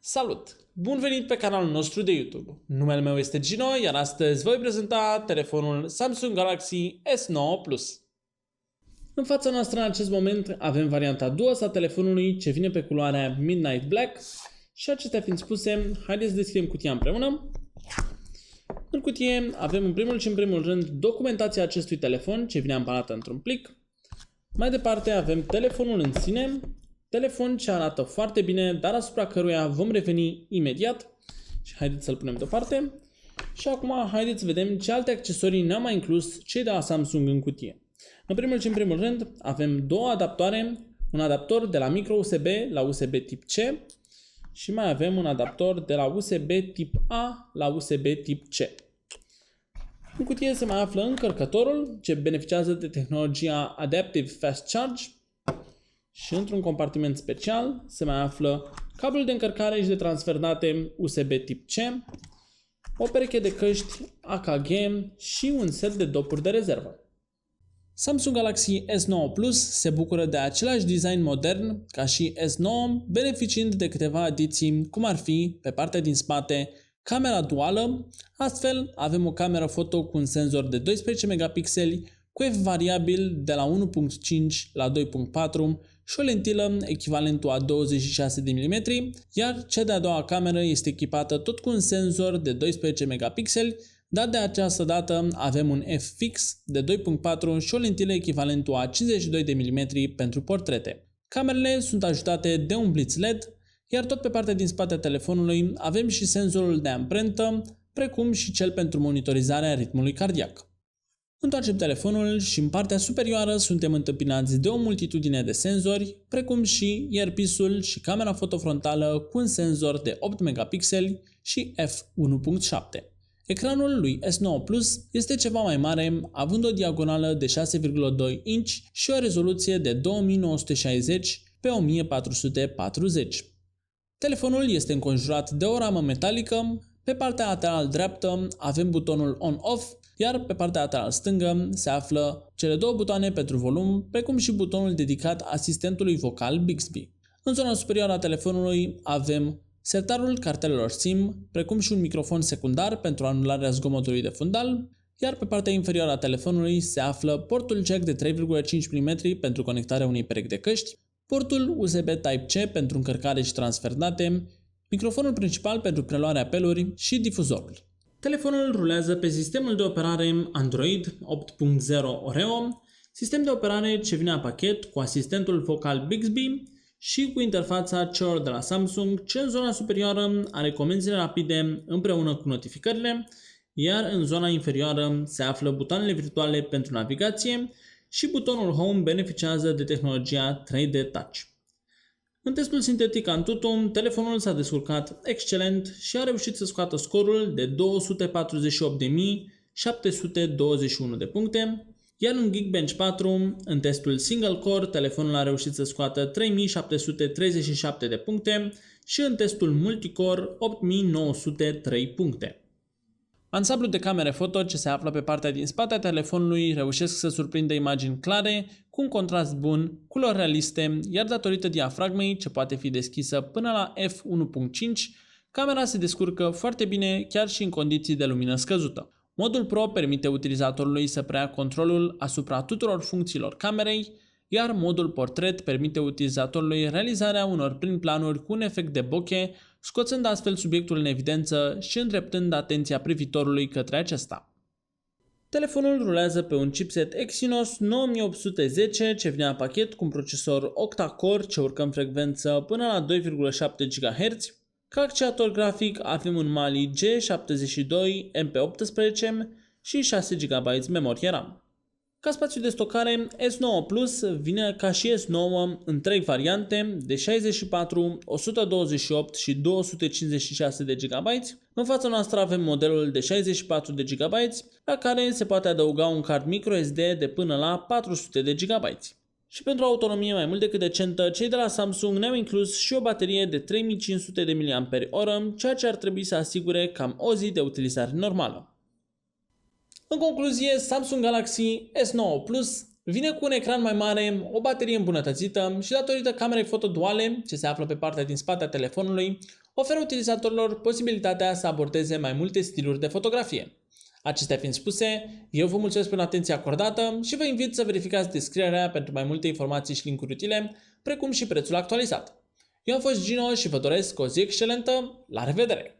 Salut! Bun venit pe canalul nostru de YouTube. Numele meu este Gino, iar astăzi voi prezenta telefonul Samsung Galaxy S9 Plus. În fața noastră în acest moment avem varianta DuOS a telefonului ce vine pe culoarea Midnight Black și acestea fiind spuse, haideți să deschidem cutia împreună. În cutie avem în primul și în primul rând documentația acestui telefon ce vine ambalată într-un plic. Mai departe avem telefonul în sine, telefon ce arată foarte bine, dar asupra căruia vom reveni imediat. Și haideți să-l punem deoparte. Și acum haideți să vedem ce alte accesorii ne-au mai inclus cei de la Samsung în cutie. În primul și în primul rând avem două adaptoare, un adaptor de la micro USB la USB tip C și mai avem un adaptor de la USB tip A la USB tip C. În cutie se mai află încărcătorul ce beneficiază de tehnologia Adaptive Fast Charge și într-un compartiment special se mai află cablul de încărcare și de transfer date USB tip C, o pereche de căști AKG și un set de dopuri de rezervă. Samsung Galaxy S9 Plus se bucură de același design modern ca și S9, beneficiind de câteva adiții, cum ar fi, pe partea din spate, camera duală. Astfel, avem o cameră foto cu un senzor de 12 megapixeli, cu f variabil de la 1.5 la 2.4 și o lentilă echivalentul a 26 de mm, iar cea de-a doua cameră este echipată tot cu un senzor de 12 megapixeli, dar de această dată avem un f fix de 2.4 și o lentilă echivalentul a 52 de mm pentru portrete. Camerele sunt ajutate de un blitz LED, iar tot pe partea din spate a telefonului avem și senzorul de amprentă, precum și cel pentru monitorizarea ritmului cardiac. Întoarcem telefonul și în partea superioară suntem întâmpinați de o multitudine de senzori, precum și earpiece-ul și camera fotofrontală cu un senzor de 8 megapixeli și f1.7. Ecranul lui S9 Plus este ceva mai mare, având o diagonală de 6,2 inch și o rezoluție de 2960 pe 1440. Telefonul este înconjurat de o ramă metalică, pe partea lateral dreaptă avem butonul On-Off, iar pe partea lateral stângă se află cele două butoane pentru volum, precum și butonul dedicat asistentului vocal Bixby. În zona superioară a telefonului avem sertarul cartelelor SIM, precum și un microfon secundar pentru anularea zgomotului de fundal, iar pe partea inferioară a telefonului se află portul jack de 3,5 mm pentru conectarea unei perechi de căști, portul USB Type-C pentru încărcare și transfer date, microfonul principal pentru preluarea apeluri și difuzorul. Telefonul rulează pe sistemul de operare Android 8.0 Oreo, sistem de operare ce vine la pachet cu asistentul vocal Bixby și cu interfața celor de la Samsung, ce în zona superioară are comenzile rapide împreună cu notificările, iar în zona inferioară se află butoanele virtuale pentru navigație și butonul Home beneficiază de tehnologia 3D Touch. În testul sintetic Antutu, telefonul s-a descurcat excelent și a reușit să scoată scorul de 248.721 de puncte, iar în Geekbench 4, în testul Single Core, telefonul a reușit să scoată 3.737 de puncte și în testul Multicore 8.903 puncte. Ansamblul de camere foto ce se află pe partea din spate a telefonului reușesc să surprindă imagini clare, cu un contrast bun, culori realiste, iar datorită diafragmei ce poate fi deschisă până la f1.5, camera se descurcă foarte bine chiar și în condiții de lumină scăzută. Modul Pro permite utilizatorului să preia controlul asupra tuturor funcțiilor camerei, iar modul Portret permite utilizatorului realizarea unor prim planuri cu un efect de bokeh, scoțând astfel subiectul în evidență și îndreptând atenția privitorului către acesta. Telefonul rulează pe un chipset Exynos 9810 ce vine la pachet cu un procesor octa-core ce urcă în frecvență până la 2,7 GHz. Ca accesoriu grafic avem un Mali G72 MP18 și 6 GB memorie RAM. Ca spațiu de stocare, S9 Plus vine ca și S9 în 3 variante de 64, 128 și 256 de GB. În fața noastră avem modelul de 64 de GB, la care se poate adăuga un card microSD de până la 400 de GB. Și pentru o autonomie mai mult decât decentă, cei de la Samsung ne-au inclus și o baterie de 3500 de mAh, ceea ce ar trebui să asigure cam o zi de utilizare normală. În concluzie, Samsung Galaxy S9 Plus vine cu un ecran mai mare, o baterie îmbunătățită și datorită camerei foto duale, ce se află pe partea din spate a telefonului, oferă utilizatorilor posibilitatea să abordeze mai multe stiluri de fotografie. Acestea fiind spuse, eu vă mulțumesc pentru atenția acordată și vă invit să verificați descrierea pentru mai multe informații și linkuri utile, precum și prețul actualizat. Eu am fost Gino și vă doresc o zi excelentă, la revedere!